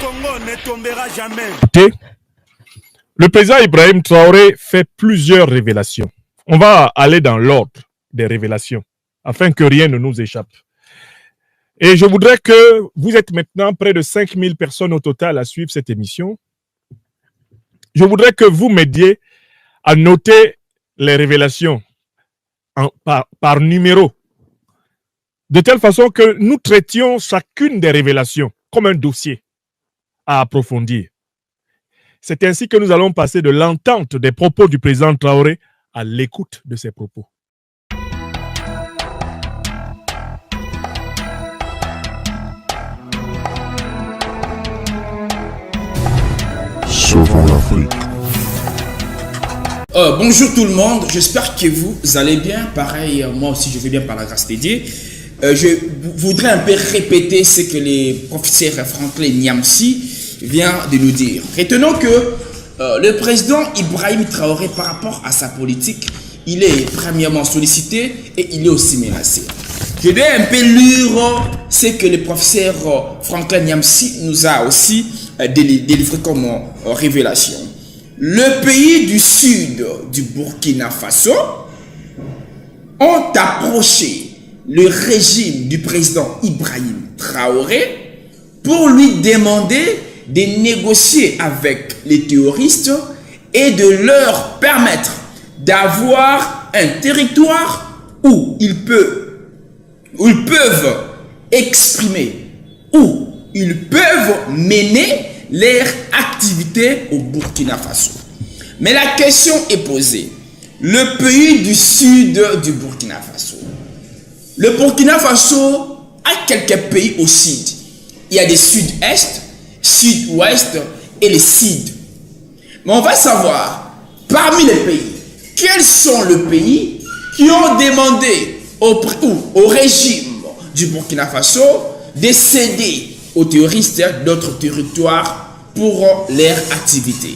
Congo ne tombera jamais. Le président Ibrahim Traoré fait plusieurs révélations. On va aller dans l'ordre des révélations afin que rien ne nous échappe. Et je voudrais que vous êtes maintenant près de 5000 personnes au total à suivre cette émission. Je voudrais que vous m'aidiez à noter les révélations par numéro, de telle façon que nous traitions chacune des révélations comme un dossier à approfondir. C'est ainsi que nous allons passer de l'entente des propos du président Traoré à l'écoute de ses propos. Sauvons l'Afrique. Bonjour tout le monde, j'espère que vous allez bien. Pareil, moi aussi je vais bien par la grâce de Dieu. Je voudrais un peu répéter ce que le professeur Franklin Nyamsi vient de nous dire. Retenons que le président Ibrahim Traoré, par rapport à sa politique, il est premièrement sollicité et il est aussi menacé. Je vais un peu lire ce que le professeur Franklin Nyamsi nous a aussi délivré comme révélation. Le pays du sud du Burkina Faso ont approché le régime du président Ibrahim Traoré pour lui demander de négocier avec les terroristes et de leur permettre d'avoir un territoire où ils peuvent exprimer, où ils peuvent mener leur activité au Burkina Faso. Mais la question est posée. Le pays du sud du Burkina Faso. Le Burkina Faso a quelques pays au sud. Il y a des sud-est, sud-ouest et les sud. Mais on va savoir, parmi les pays, quels sont les pays qui ont demandé au régime du Burkina Faso de céder aux terroristes d'autres territoires pour leur activité.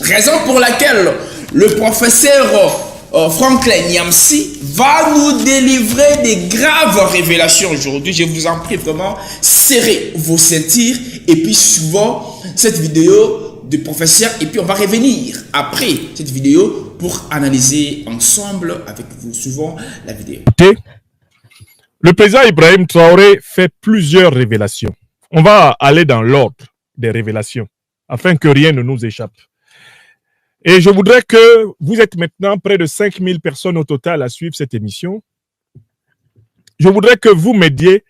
Raison pour laquelle le professeur Franklin Nyamsi va nous délivrer des graves révélations aujourd'hui. Je vous en prie vraiment, serrez vos ceintures et puis suivons cette vidéo du professeur et puis on va revenir après cette vidéo pour analyser ensemble avec vous. Suivons la vidéo. Le président Ibrahim Traoré fait plusieurs révélations. On va aller dans l'ordre des révélations afin que rien ne nous échappe. Et je voudrais que vous êtes maintenant près de 5000 personnes au total à suivre cette émission. Je voudrais que vous m'aidiez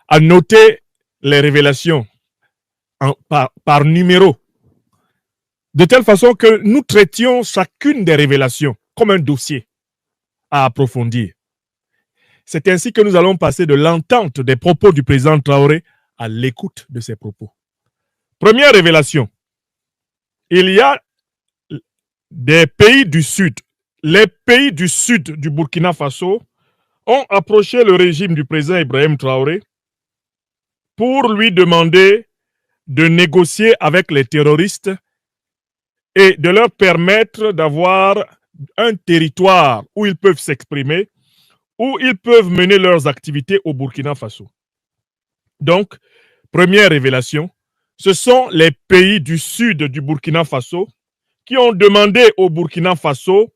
à noter les révélations par numéro, de telle façon que nous traitions chacune des révélations comme un dossier à approfondir. C'est ainsi que nous allons passer de l'entente des propos du président Traoré à l'écoute de ses propos. Première révélation, il y a des pays du sud. Les pays du sud du Burkina Faso ont approché le régime du président Ibrahim Traoré pour lui demander de négocier avec les terroristes et de leur permettre d'avoir un territoire où ils peuvent s'exprimer, où ils peuvent mener leurs activités au Burkina Faso. Donc, première révélation, ce sont les pays du sud du Burkina Faso qui ont demandé au Burkina Faso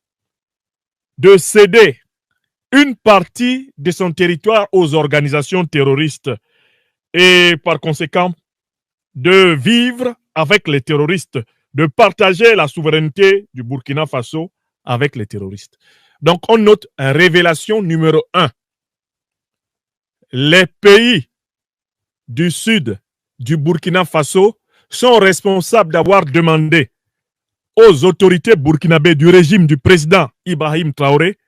de céder une partie de son territoire aux organisations terroristes et par conséquent de vivre avec les terroristes, de partager la souveraineté du Burkina Faso avec les terroristes. Donc on note révélation numéro 1. Les pays du sud du Burkina Faso sont responsables d'avoir demandé aux autorités burkinabées du régime du président Ibrahim Traoré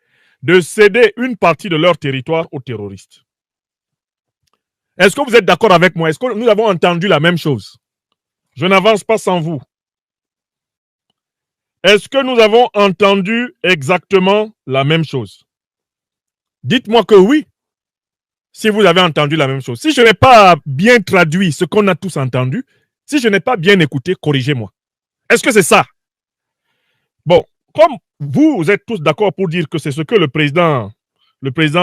de céder une partie de leur territoire aux terroristes. Est-ce que vous êtes d'accord avec moi? Est-ce que nous avons entendu la même chose? Je n'avance pas sans vous. Est-ce que nous avons entendu exactement la même chose? Dites-moi que oui, si vous avez entendu la même chose. Si je n'ai pas bien traduit ce qu'on a tous entendu, si je n'ai pas bien écouté, corrigez-moi. Est-ce que c'est ça? Bon, comme vous êtes tous d'accord pour dire que c'est ce que le président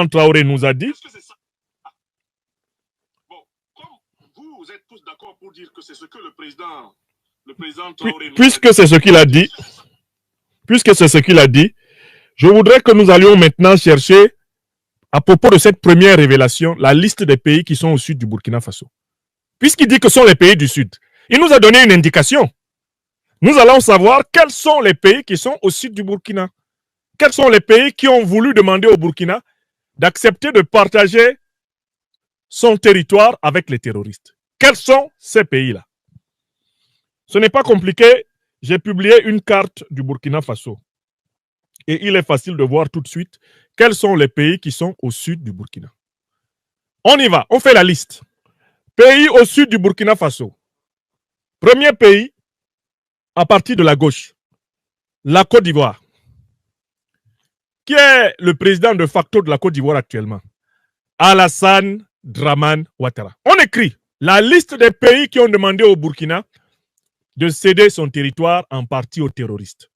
Traoré nous a dit. Est-ce que c'est ça? Bon, comme vous vous êtes tous d'accord pour dire que c'est ce que le président Traoré... Puisque c'est ce qu'il a dit, je voudrais que nous allions maintenant chercher, à propos de cette première révélation, la liste des pays qui sont au sud du Burkina Faso. Puisqu'il dit que ce sont les pays du sud, il nous a donné une indication. Nous allons savoir quels sont les pays qui sont au sud du Burkina. Quels sont les pays qui ont voulu demander au Burkina d'accepter de partager son territoire avec les terroristes. Quels sont ces pays-là? Ce n'est pas compliqué. J'ai publié une carte du Burkina Faso. Et il est facile de voir tout de suite quels sont les pays qui sont au sud du Burkina. On y va, on fait la liste. Pays au sud du Burkina Faso. Premier pays, à partir de la gauche, la Côte d'Ivoire. Qui est le président de facto de la Côte d'Ivoire actuellement? Alassane Dramane Ouattara. On écrit la liste des pays qui ont demandé au Burkina de céder son territoire en partie aux terroristes.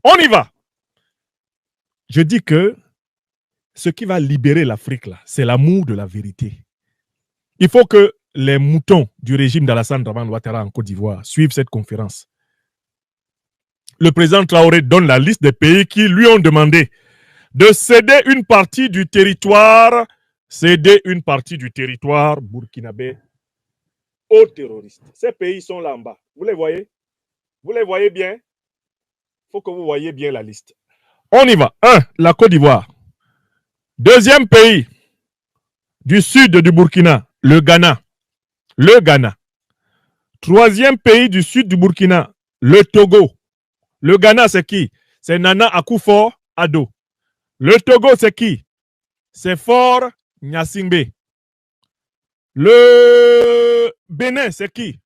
On y va. Je dis que ce qui va libérer l'Afrique, là, c'est l'amour de la vérité. Il faut que les moutons du régime d'Alassane Dramane Ouattara en Côte d'Ivoire suivent cette conférence. Le président Traoré donne la liste des pays qui lui ont demandé de céder une partie du territoire burkinabé aux terroristes. Ces pays sont là en bas. Vous les voyez? Vous les voyez bien? Il faut que vous voyez bien la liste. On y va. 1. La Côte d'Ivoire. Deuxième pays du sud du Burkina, le Ghana. Le Ghana. Troisième pays du sud du Burkina, le Togo. Le Ghana, c'est qui? C'est Nana Akufo-Addo. Le Togo, c'est qui? C'est Faure Gnassingbé. Le Bénin, c'est qui?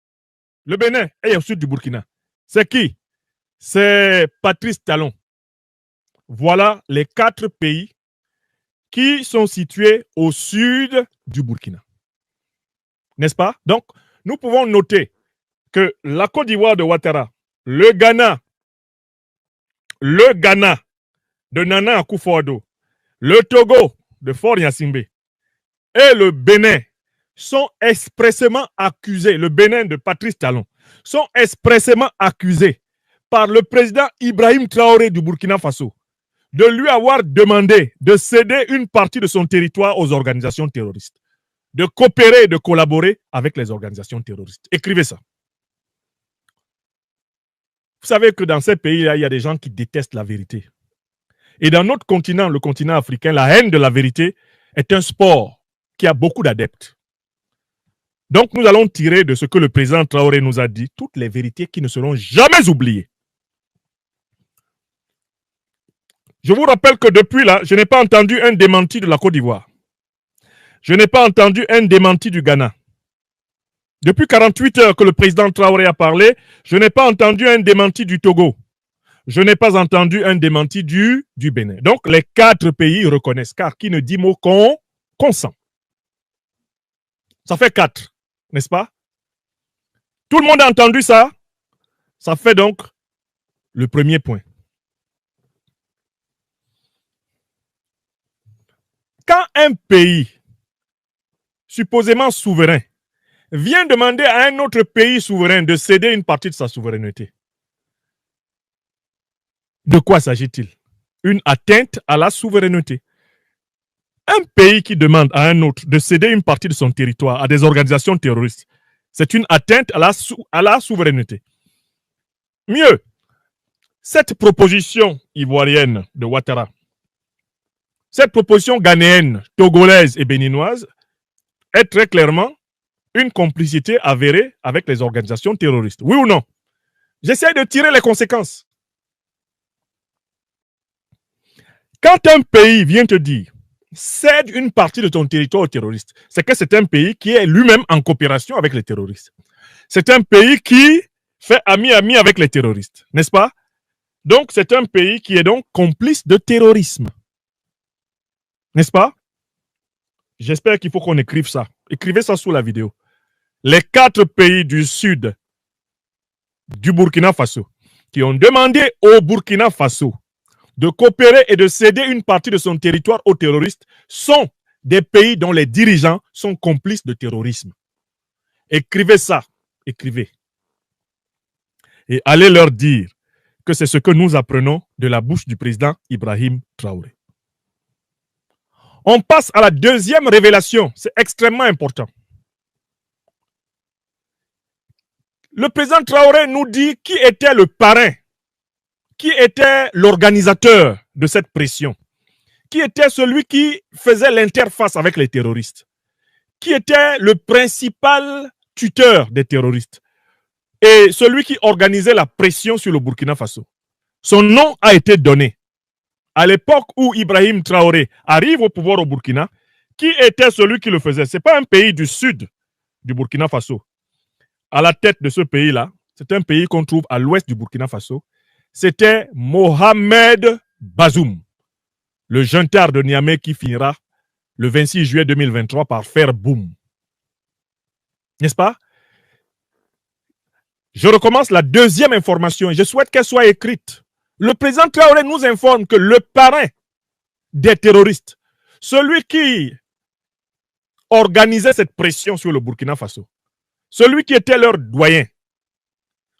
Le Bénin est au sud du Burkina. C'est qui? C'est Patrice Talon. Voilà les 4 pays qui sont situés au sud du Burkina. N'est-ce pas? Donc, nous pouvons noter que la Côte d'Ivoire de Ouattara, le Ghana de Nana Akufo-Addo, le Togo de Faure Gnassingbé et le Bénin sont expressément accusés, le Bénin de Patrice Talon, sont expressément accusés par le président Ibrahim Traoré du Burkina Faso de lui avoir demandé de céder une partie de son territoire aux organisations terroristes, de coopérer et de collaborer avec les organisations terroristes. Écrivez ça. Vous savez que dans ces pays-là, il y a des gens qui détestent la vérité. Et dans notre continent, le continent africain, la haine de la vérité est un sport qui a beaucoup d'adeptes. Donc, nous allons tirer de ce que le président Traoré nous a dit toutes les vérités qui ne seront jamais oubliées. Je vous rappelle que depuis là, je n'ai pas entendu un démenti de la Côte d'Ivoire. Je n'ai pas entendu un démenti du Ghana. Depuis 48 heures que le président Traoré a parlé, je n'ai pas entendu un démenti du Togo. Je n'ai pas entendu un démenti du Bénin. Donc, les 4 pays reconnaissent, car qui ne dit mot consent. Ça fait 4, n'est-ce pas? Tout le monde a entendu ça? Ça fait donc le premier point. Quand un pays supposément souverain vient demander à un autre pays souverain de céder une partie de sa souveraineté, de quoi s'agit-il? Une atteinte à la souveraineté. Un pays qui demande à un autre de céder une partie de son territoire à des organisations terroristes, c'est une atteinte à la souveraineté. Mieux, cette proposition ivoirienne de Ouattara, cette proposition ghanéenne, togolaise et béninoise est très clairement une complicité avérée avec les organisations terroristes. Oui ou non? J'essaie de tirer les conséquences. Quand un pays vient te dire cède une partie de ton territoire aux terroristes, c'est que c'est un pays qui est lui-même en coopération avec les terroristes. C'est un pays qui fait ami-ami avec les terroristes, n'est-ce pas? Donc, c'est un pays qui est donc complice de terrorisme. N'est-ce pas? J'espère qu'il faut qu'on écrive ça. Écrivez ça sous la vidéo. Les 4 pays du sud du Burkina Faso qui ont demandé au Burkina Faso de coopérer et de céder une partie de son territoire aux terroristes sont des pays dont les dirigeants sont complices de terrorisme. Écrivez ça. Écrivez. Et allez leur dire que c'est ce que nous apprenons de la bouche du président Ibrahim Traoré. On passe à la deuxième révélation. C'est extrêmement important. Le président Traoré nous dit qui était le parrain, qui était l'organisateur de cette pression, qui était celui qui faisait l'interface avec les terroristes, qui était le principal tuteur des terroristes et celui qui organisait la pression sur le Burkina Faso. Son nom a été donné. À l'époque où Ibrahim Traoré arrive au pouvoir au Burkina, qui était celui qui le faisait? Ce n'est pas un pays du sud du Burkina Faso. À la tête de ce pays-là, c'est un pays qu'on trouve à l'ouest du Burkina Faso, c'était Mohamed Bazoum, le junteur de Niamey qui finira le 26 juillet 2023 par faire boum. N'est-ce pas? Je recommence la deuxième information et je souhaite qu'elle soit écrite. Le président Traoré nous informe que le parrain des terroristes, celui qui organisait cette pression sur le Burkina Faso, celui qui était leur doyen,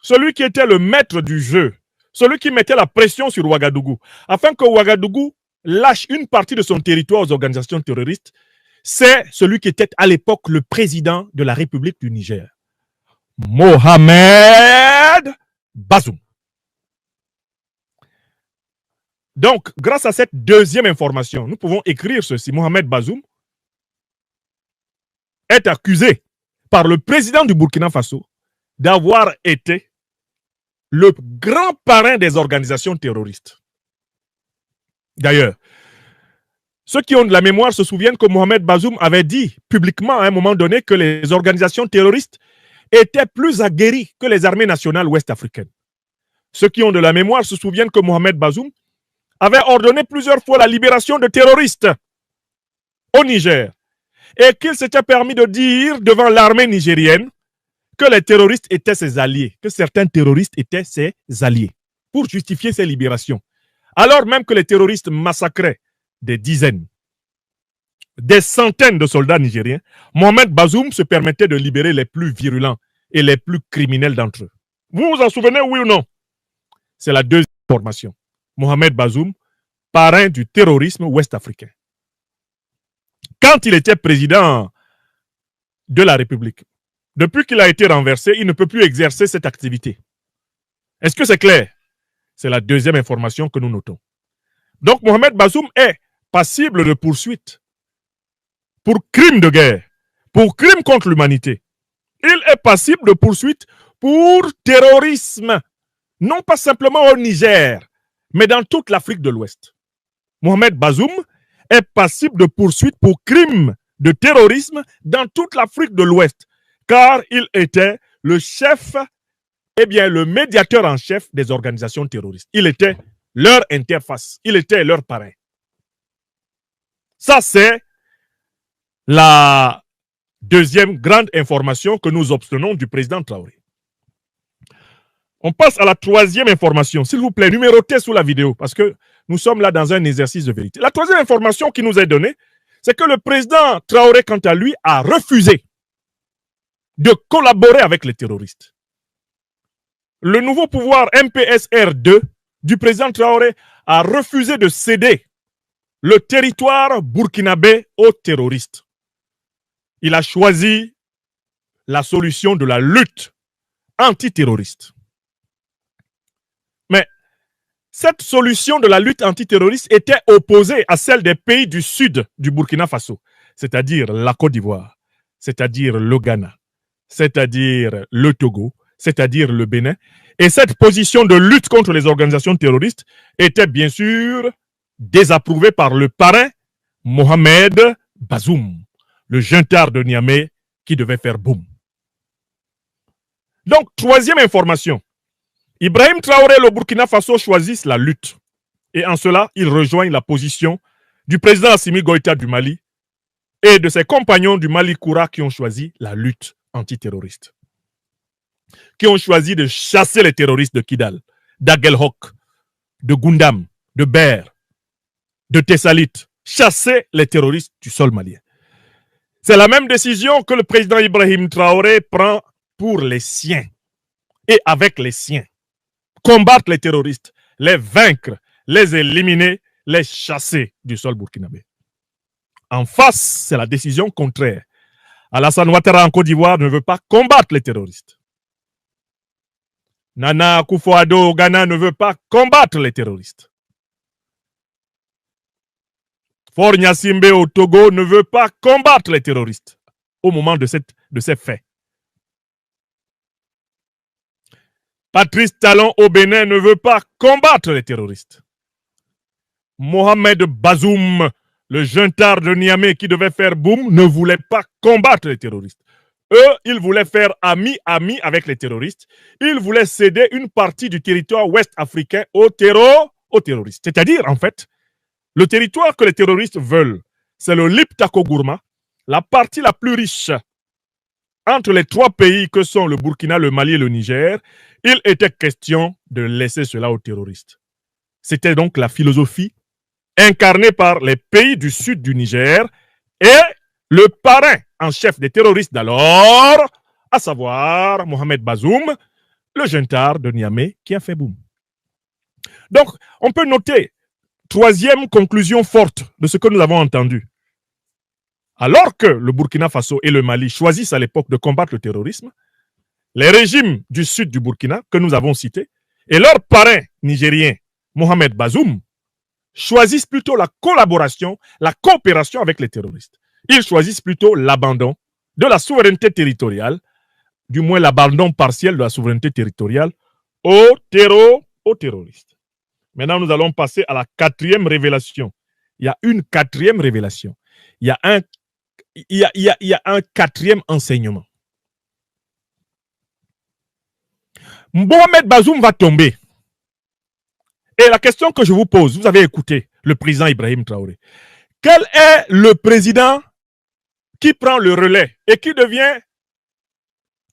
celui qui était le maître du jeu, celui qui mettait la pression sur Ouagadougou, afin que Ouagadougou lâche une partie de son territoire aux organisations terroristes, c'est celui qui était à l'époque le président de la République du Niger, Mohamed Bazoum. Donc, grâce à cette deuxième information, nous pouvons écrire ceci. Mohamed Bazoum est accusé par le président du Burkina Faso d'avoir été le grand parrain des organisations terroristes. D'ailleurs, ceux qui ont de la mémoire se souviennent que Mohamed Bazoum avait dit publiquement à un moment donné que les organisations terroristes étaient plus aguerries que les armées nationales ouest-africaines. Ceux qui ont de la mémoire se souviennent que Mohamed Bazoum avait ordonné plusieurs fois la libération de terroristes au Niger et qu'il s'était permis de dire devant l'armée nigérienne que les terroristes étaient ses alliés, que certains terroristes étaient ses alliés pour justifier ces libérations. Alors même que les terroristes massacraient des dizaines, des centaines de soldats nigériens, Mohamed Bazoum se permettait de libérer les plus virulents et les plus criminels d'entre eux. Vous vous en souvenez, oui ou non? C'est la deuxième information. Mohamed Bazoum, parrain du terrorisme ouest-africain. Quand il était président de la République, depuis qu'il a été renversé, il ne peut plus exercer cette activité. Est-ce que c'est clair? C'est la deuxième information que nous notons. Donc, Mohamed Bazoum est passible de poursuite pour crime de guerre, pour crime contre l'humanité. Il est passible de poursuite pour terrorisme, non pas simplement au Niger, mais dans toute l'Afrique de l'Ouest. Mohamed Bazoum est passible de poursuite pour crime de terrorisme dans toute l'Afrique de l'Ouest, car il était le chef, le médiateur en chef des organisations terroristes. Il était leur interface, il était leur parrain. Ça, c'est la deuxième grande information que nous obtenons du président Traoré. On passe à la troisième information. S'il vous plaît, numérotez sous la vidéo parce que nous sommes là dans un exercice de vérité. La troisième information qui nous est donnée, c'est que le président Traoré, quant à lui, a refusé de collaborer avec les terroristes. Le nouveau pouvoir MPSR2 du président Traoré a refusé de céder le territoire burkinabé aux terroristes. Il a choisi la solution de la lutte antiterroriste. Mais cette solution de la lutte antiterroriste était opposée à celle des pays du sud du Burkina Faso, c'est-à-dire la Côte d'Ivoire, c'est-à-dire le Ghana, c'est-à-dire le Togo, c'est-à-dire le Bénin. Et cette position de lutte contre les organisations terroristes était bien sûr désapprouvée par le parrain Mohamed Bazoum, le junteur de Niamey qui devait faire boum. Donc, troisième information. Ibrahim Traoré et le Burkina Faso choisissent la lutte. Et en cela, ils rejoignent la position du président Assimi Goïta du Mali et de ses compagnons du Mali Koura qui ont choisi la lutte antiterroriste. Qui ont choisi de chasser les terroristes de Kidal, d'Aguelhok, de Gundam, de Ber, de Tessalit. Chasser les terroristes du sol malien. C'est la même décision que le président Ibrahim Traoré prend pour les siens et avec les siens. Combattre les terroristes, les vaincre, les éliminer, les chasser du sol burkinabé. En face, c'est la décision contraire. Alassane Ouattara en Côte d'Ivoire ne veut pas combattre les terroristes. Nana Akufo-Addo au Ghana ne veut pas combattre les terroristes. Faure Gnassingbé au Togo ne veut pas combattre les terroristes au moment de ces faits. Patrice Talon au Bénin ne veut pas combattre les terroristes. Mohamed Bazoum, le juntar de Niamey qui devait faire boum, ne voulait pas combattre les terroristes. Eux, ils voulaient faire ami-ami avec les terroristes. Ils voulaient céder une partie du territoire ouest africain aux terroristes. C'est-à-dire, en fait, le territoire que les terroristes veulent, c'est le Liptako Gourma, la partie la plus riche entre les trois pays que sont le Burkina, le Mali et le Niger. Il était question de laisser cela aux terroristes. C'était donc la philosophie incarnée par les pays du sud du Niger et le parrain en chef des terroristes d'alors, à savoir Mohamed Bazoum, le juntar de Niamey qui a fait boum. Donc, on peut noter, troisième conclusion forte de ce que nous avons entendu. Alors que le Burkina Faso et le Mali choisissent à l'époque de combattre le terrorisme, les régimes du sud du Burkina, que nous avons cités, et leur parrain nigérien, Mohamed Bazoum, choisissent plutôt la collaboration, la coopération avec les terroristes. Ils choisissent plutôt l'abandon de la souveraineté territoriale, du moins l'abandon partiel de la souveraineté territoriale aux terroristes. Maintenant, nous allons passer à la quatrième révélation. Il y a une quatrième révélation. Il y a un quatrième enseignement. Mohamed Bazoum va tomber. Et la question que je vous pose, vous avez écouté le président Ibrahim Traoré. Quel est le président qui prend le relais et qui devient,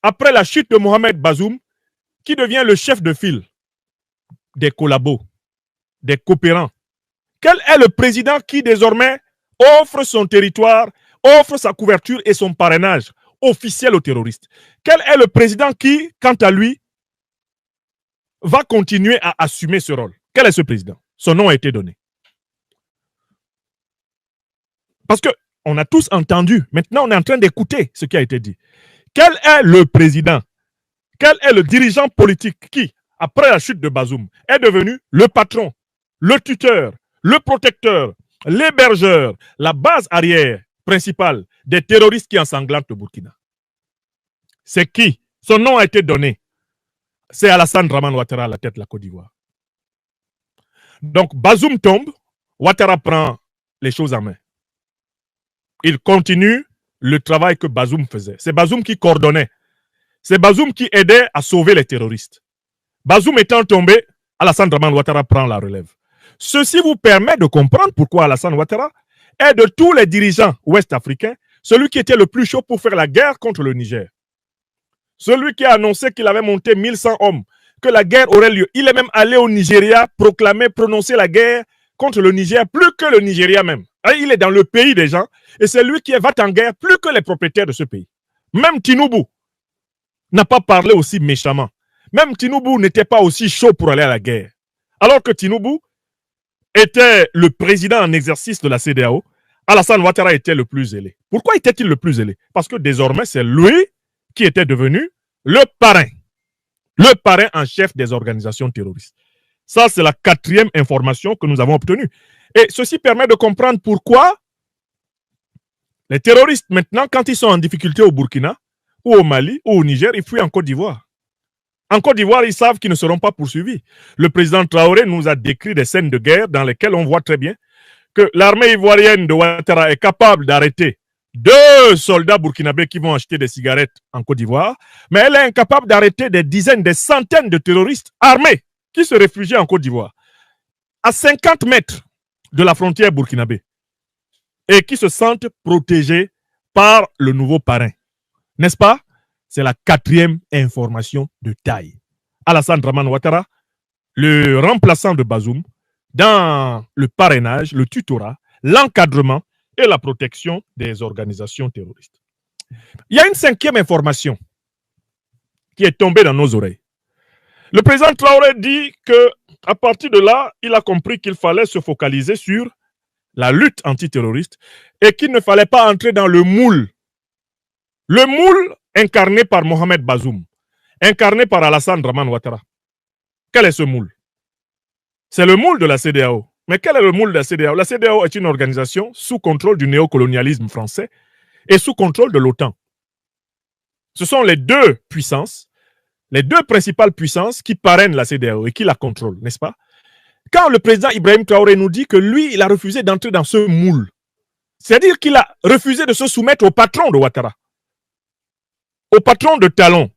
après la chute de Mohamed Bazoum, qui devient le chef de file des collabos, des coopérants? Quel est le président qui désormais offre son territoire, offre sa couverture et son parrainage officiel aux terroristes? Quel est le président qui, quant à lui, va continuer à assumer ce rôle? Quel est ce président? Son nom a été donné. Parce qu'on a tous entendu, maintenant on est en train d'écouter ce qui a été dit. Quel est le président? Quel est le dirigeant politique qui, après la chute de Bazoum, est devenu le patron, le tuteur, le protecteur, l'hébergeur, la base arrière principale des terroristes qui ensanglantent le Burkina? C'est qui? Son nom a été donné. C'est Alassane Dramane Ouattara à la tête de la Côte d'Ivoire. Donc Bazoum tombe, Ouattara prend les choses en main. Il continue le travail que Bazoum faisait. C'est Bazoum qui coordonnait. C'est Bazoum qui aidait à sauver les terroristes. Bazoum étant tombé, Alassane Dramane Ouattara prend la relève. Ceci vous permet de comprendre pourquoi Alassane Ouattara est de tous les dirigeants ouest-africains celui qui était le plus chaud pour faire la guerre contre le Niger. Celui qui a annoncé qu'il avait monté 1100 hommes, que la guerre aurait lieu. Il est même allé au Nigeria proclamer, prononcer la guerre contre le Niger, plus que le Nigeria même. Il est dans le pays des gens et c'est lui qui va en guerre plus que les propriétaires de ce pays. Même Tinubu n'a pas parlé aussi méchamment. Même Tinubu n'était pas aussi chaud pour aller à la guerre. Alors que Tinubu était le président en exercice de la CEDEAO, Alassane Ouattara était le plus zélé. Pourquoi était-il le plus zélé? Parce que désormais, c'est lui qui était devenu le parrain en chef des organisations terroristes. Ça, c'est la quatrième information que nous avons obtenue. Et ceci permet de comprendre pourquoi les terroristes, maintenant, quand ils sont en difficulté au Burkina, ou au Mali, ou au Niger, ils fuient en Côte d'Ivoire. En Côte d'Ivoire, ils savent qu'ils ne seront pas poursuivis. Le président Traoré nous a décrit des scènes de guerre dans lesquelles on voit très bien que l'armée ivoirienne de Ouattara est capable d'arrêter 2 soldats burkinabés qui vont acheter des cigarettes en Côte d'Ivoire, mais elle est incapable d'arrêter des dizaines, des centaines de terroristes armés qui se réfugient en Côte d'Ivoire, à 50 mètres de la frontière burkinabé, et qui se sentent protégés par le nouveau parrain. N'est-ce pas? C'est la quatrième information de taille. Alassane Dramane Ouattara, le remplaçant de Bazoum, dans le parrainage, le tutorat, l'encadrement et la protection des organisations terroristes. Il y a une cinquième information qui est tombée dans nos oreilles. Le président Traoré dit qu'à partir de là, il a compris qu'il fallait se focaliser sur la lutte antiterroriste et qu'il ne fallait pas entrer dans le moule. Le moule incarné par Mohamed Bazoum, incarné par Alassane Dramane Ouattara. Quel est ce moule? C'est le moule de la CEDEAO. Mais quel est le moule de la CEDEAO? La CEDEAO est une organisation sous contrôle du néocolonialisme français et sous contrôle de l'OTAN. Ce sont les deux puissances, les deux principales puissances qui parrainent la CEDEAO et qui la contrôlent, n'est-ce pas? Quand le président Ibrahim Traoré nous dit que lui, il a refusé d'entrer dans ce moule, c'est-à-dire qu'il a refusé de se soumettre au patron de Ouattara, au patron de Talon,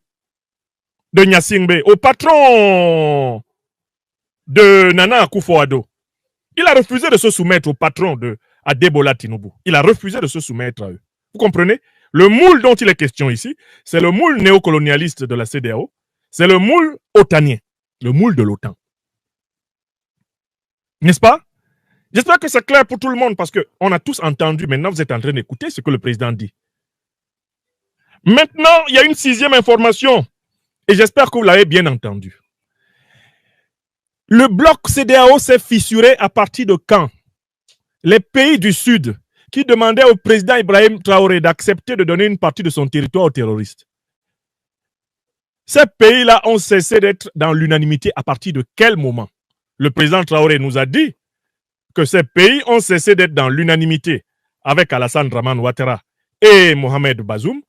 de Gnassingbé, au patron de Nana Akufo-Addo. Il a refusé de se soumettre au patron de Adebola Tinubu. Il a refusé de se soumettre à eux. Vous comprenez? Le moule dont il est question ici, c'est le moule néocolonialiste de la CEDEAO, c'est le moule otanien, le moule de l'OTAN. N'est-ce pas? J'espère que c'est clair pour tout le monde parce qu'on a tous entendu, maintenant vous êtes en train d'écouter ce que le président dit. Maintenant, il y a une sixième information et j'espère que vous l'avez bien entendu. Le bloc CEDEAO s'est fissuré à partir de quand? Les pays du Sud qui demandaient au président Ibrahim Traoré d'accepter de donner une partie de son territoire aux terroristes. Ces pays-là ont cessé d'être dans l'unanimité à partir de quel moment? Le président Traoré nous a dit que ces pays ont cessé d'être dans l'unanimité avec Alassane Dramane Ouattara et Mohamed Bazoum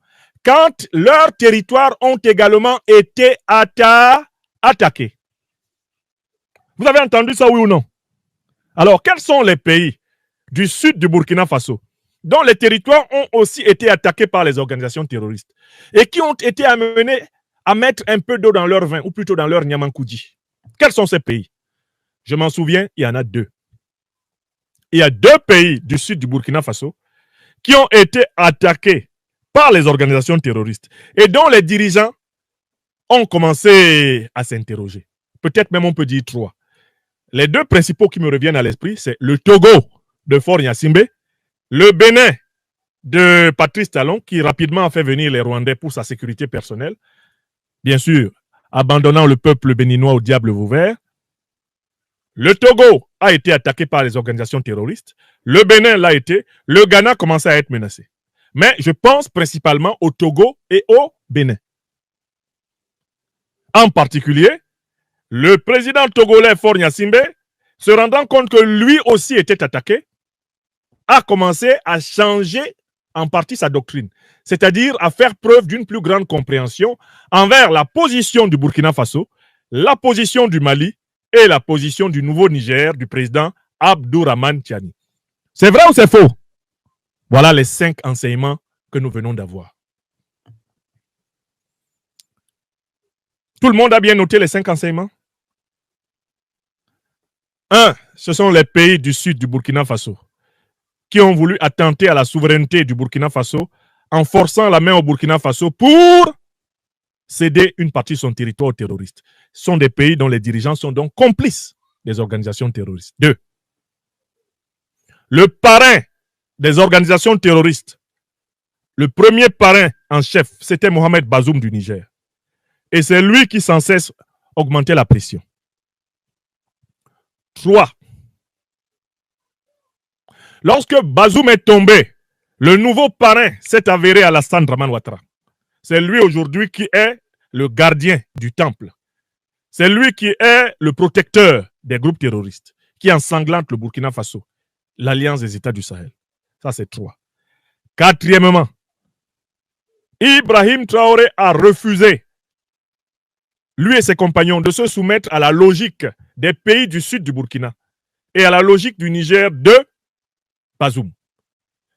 quand leurs territoires ont également été attaqués. Vous avez entendu ça, oui ou non? Alors, quels sont les pays du sud du Burkina Faso dont les territoires ont aussi été attaqués par les organisations terroristes et qui ont été amenés à mettre un peu d'eau dans leur vin ou plutôt dans leur Niamankoudi? Quels sont ces pays? Je m'en souviens, il y en a deux. Il y a deux pays du sud du Burkina Faso qui ont été attaqués par les organisations terroristes et dont les dirigeants ont commencé à s'interroger. Peut-être même on peut dire trois. Les deux principaux qui me reviennent à l'esprit, c'est le Togo de Faure Gnassingbé, le Bénin de Patrice Talon, qui rapidement a fait venir les Rwandais pour sa sécurité personnelle, bien sûr, abandonnant le peuple béninois au diable vauvert. Le Togo a été attaqué par les organisations terroristes, le Bénin l'a été, le Ghana commence à être menacé. Mais je pense principalement au Togo et au Bénin. En particulier, le président togolais Faure Gnassingbé, se rendant compte que lui aussi était attaqué, a commencé à changer en partie sa doctrine, c'est-à-dire à faire preuve d'une plus grande compréhension envers la position du Burkina Faso, la position du Mali et la position du nouveau Niger du président Abdourahmane Tiani. C'est vrai ou c'est faux? Voilà les 5 enseignements que nous venons d'avoir. Tout le monde a bien noté les 5 enseignements? 1. Ce sont les pays du sud du Burkina Faso qui ont voulu attenter à la souveraineté du Burkina Faso en forçant la main au Burkina Faso pour céder une partie de son territoire aux terroristes. Ce sont des pays dont les dirigeants sont donc complices des organisations terroristes. 2. Le parrain des organisations terroristes, le premier parrain en chef, c'était Mohamed Bazoum du Niger. Et c'est lui qui sans cesse augmentait la pression. 3. Lorsque Bazoum est tombé, le nouveau parrain s'est avéré à Alassane Dramane Ouattara. C'est lui aujourd'hui qui est le gardien du temple. C'est lui qui est le protecteur des groupes terroristes, qui ensanglantent le Burkina Faso, l'Alliance des États du Sahel. Ça, c'est 3. 4, Ibrahim Traoré a refusé, lui et ses compagnons, de se soumettre à la logique des pays du sud du Burkina et à la logique du Niger de Bazoum.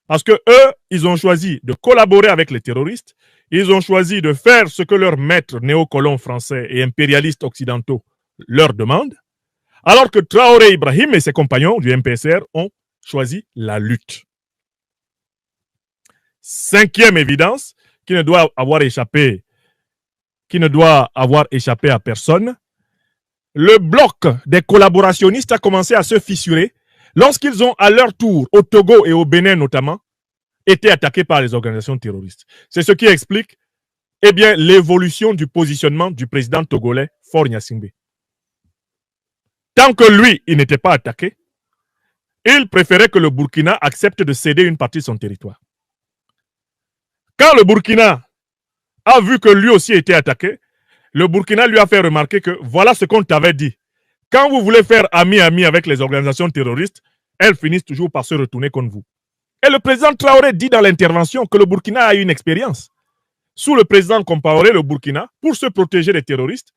Parce que eux, ils ont choisi de collaborer avec les terroristes, ils ont choisi de faire ce que leurs maîtres néocolons français et impérialistes occidentaux leur demandent, alors que Traoré Ibrahim et ses compagnons du MPSR ont choisi la lutte. 5e évidence, qui ne doit avoir échappé à personne, le bloc des collaborationnistes a commencé à se fissurer lorsqu'ils ont à leur tour, au Togo et au Bénin notamment, été attaqués par les organisations terroristes. C'est ce qui explique eh bien, l'évolution du positionnement du président togolais Faure Gnassingbé. Tant que lui, il n'était pas attaqué, il préférait que le Burkina accepte de céder une partie de son territoire. Quand le Burkina a vu que lui aussi était attaqué, le Burkina lui a fait remarquer que voilà ce qu'on t'avait dit. Quand vous voulez faire ami-ami avec les organisations terroristes, elles finissent toujours par se retourner contre vous. Et le président Traoré dit dans l'intervention que le Burkina a eu une expérience. Sous le président Compaoré, le Burkina, pour se protéger des terroristes,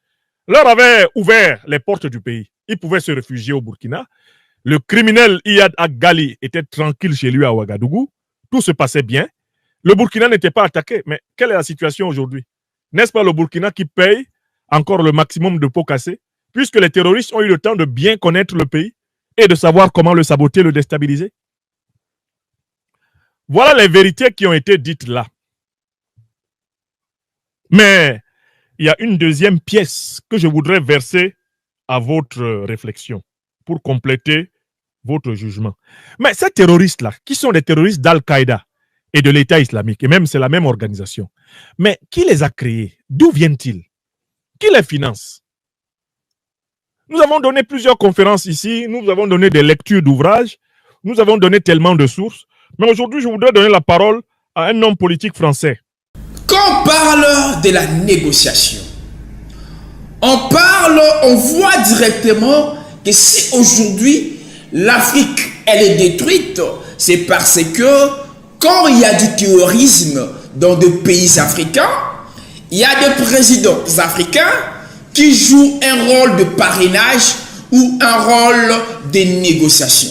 leur avait ouvert les portes du pays. Ils pouvaient se réfugier au Burkina. Le criminel Iyad Agali était tranquille chez lui à Ouagadougou. Tout se passait bien. Le Burkina n'était pas attaqué. Mais quelle est la situation aujourd'hui? N'est-ce pas le Burkina qui paye encore le maximum de pots cassés, puisque les terroristes ont eu le temps de bien connaître le pays et de savoir comment le saboter, le déstabiliser? Voilà les vérités qui ont été dites là. Mais il y a une deuxième pièce que je voudrais verser à votre réflexion pour compléter votre jugement. Mais ces terroristes-là, qui sont des terroristes d'Al-Qaïda et de l'État islamique, et même c'est la même organisation, mais qui les a créés? D'où viennent-ils? Qui les finance? Nous avons donné plusieurs conférences ici, nous avons donné des lectures d'ouvrages, nous avons donné tellement de sources, mais aujourd'hui je voudrais donner la parole à un homme politique français. Quand on parle de la négociation, on voit directement que si aujourd'hui l'Afrique elle est détruite, c'est parce que quand il y a du terrorisme dans des pays africains, il y a des présidents africains qui jouent un rôle de parrainage ou un rôle de négociation.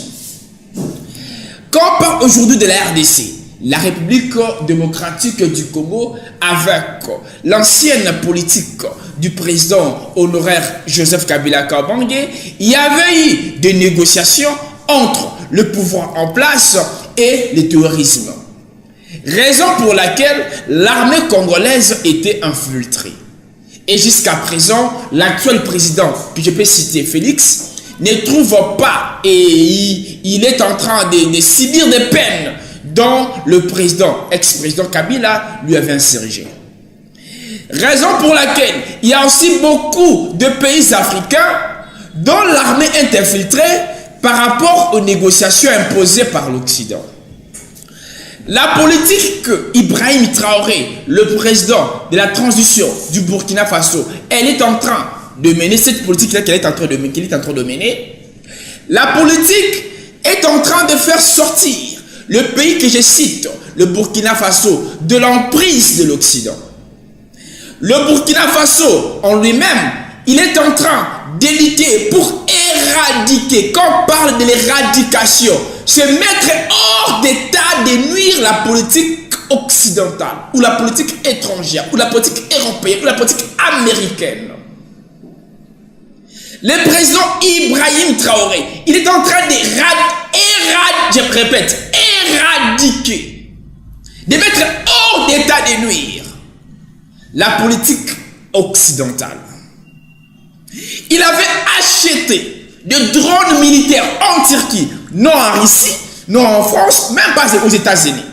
Quand on parle aujourd'hui de la RDC, la République démocratique du Congo, avec l'ancienne politique du président honoraire Joseph Kabila Kabange, il y avait eu des négociations entre le pouvoir en place et le terrorisme. Raison pour laquelle l'armée congolaise était infiltrée. Et jusqu'à présent, l'actuel président, que je peux citer Félix, ne trouve pas et il est en train de subir des peines dont le président, ex-président Kabila, lui avait insurgé. Raison pour laquelle il y a aussi beaucoup de pays africains dont l'armée est infiltrée par rapport aux négociations imposées par l'Occident. La politique que Ibrahim Traoré, le président de la transition du Burkina Faso, elle est en train de mener, cette politique-là qu'elle est en train de mener, la politique est en train de faire sortir le pays que je cite, le Burkina Faso, de l'emprise de l'Occident. Le Burkina Faso, en lui-même, il est en train d'éliter pour éradiquer, quand on parle de l'éradication, se mettre hors d'état de nuire la politique occidentale, ou la politique étrangère, ou la politique européenne, ou la politique américaine. Le président Ibrahim Traoré, il est en train éradiquer, de mettre hors d'état de nuire la politique occidentale. Il avait acheté des drones militaires en Turquie, non en Russie, non en France, même pas aux États-Unis,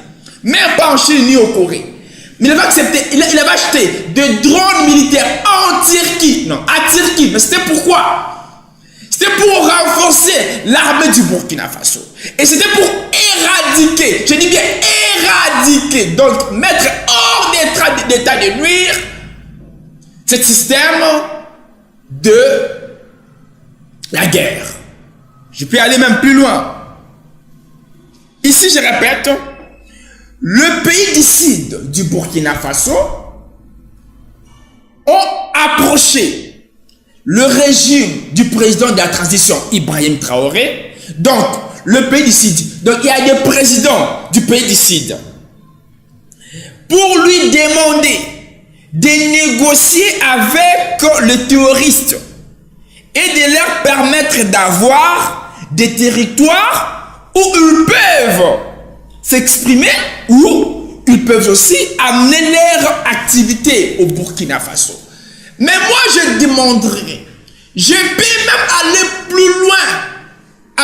même pas en Chine ni au Corée. Mais il avait acheté des drones militaires en Turquie, non, à Turquie. Mais c'était pourquoi? C'était pour renforcer l'armée du Burkina Faso. Et c'était pour éradiquer, je dis bien éradiquer, donc mettre hors d'état de nuire ce système de la guerre. Je peux aller même plus loin. Ici, je répète, le pays du sud du Burkina Faso ont approché le régime du président de la transition, Ibrahim Traoré, donc le pays du sud. Donc il y a des présidents du pays du sud pour lui demander de négocier avec les terroristes et de leur permettre d'avoir des territoires où ils peuvent s'exprimer, ou ils peuvent aussi amener leur activité au Burkina Faso. Mais moi je demanderai, je peux même aller plus loin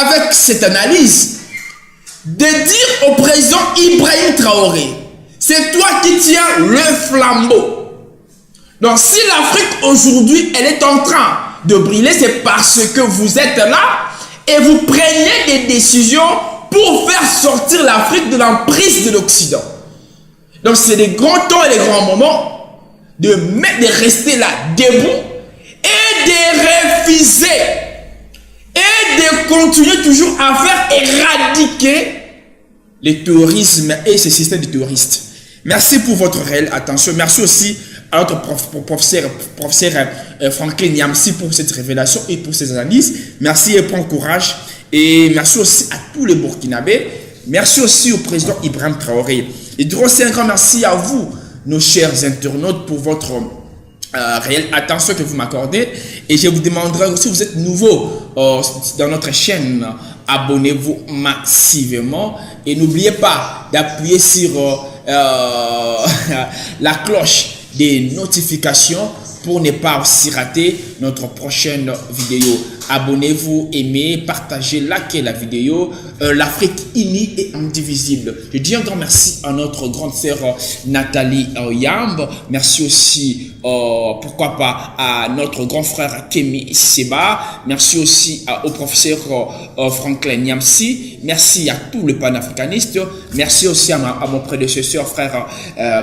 avec cette analyse, de dire au président Ibrahim Traoré, c'est toi qui tiens le flambeau. Donc si l'Afrique aujourd'hui, elle est en train de briller, c'est parce que vous êtes là et vous prenez des décisions pour faire sortir l'Afrique de l'emprise de l'Occident. Donc c'est des grands temps et des grands moments de rester là debout et de refuser et de continuer toujours à faire éradiquer les terrorismes et ces systèmes de terroristes. Merci pour votre réelle attention. Merci aussi à notre professeur Franklin Nyamsi pour cette révélation et pour ces analyses. Merci et bon courage. Et merci aussi à tous les Burkinabés. Merci aussi au président Ibrahim Traoré. Et aussi un grand merci à vous, nos chers internautes, pour votre réelle attention que vous m'accordez. Et je vous demanderai aussi, vous êtes nouveau dans notre chaîne, abonnez-vous massivement. Et n'oubliez pas d'appuyer sur la cloche des notifications pour ne pas aussi rater notre prochaine vidéo. Abonnez-vous, aimez, partagez, likez la vidéo. L'Afrique unie et indivisible. Je dis un grand merci à notre grande sœur Nathalie Yamb. Merci aussi, pourquoi pas, à notre grand frère Kemi Seba. Merci aussi au professeur Franklin Nyamsi. Merci à tous les panafricanistes. Merci aussi à mon prédécesseur, frère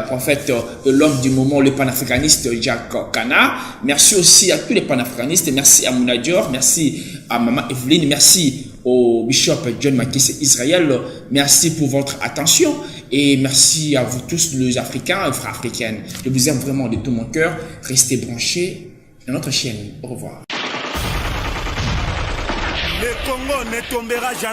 prophète de l'homme du moment, le panafricaniste Jacques Kana. Merci aussi à tous les panafricanistes. Merci à Mounadior. Merci à Maman Evelyne. Merci au bishop John Makis Israël. Merci pour votre attention. Et merci à vous tous les Africains et frères africaines. Je vous aime vraiment de tout mon cœur. Restez branchés dans notre chaîne. Au revoir. Le Congo ne tombera jamais.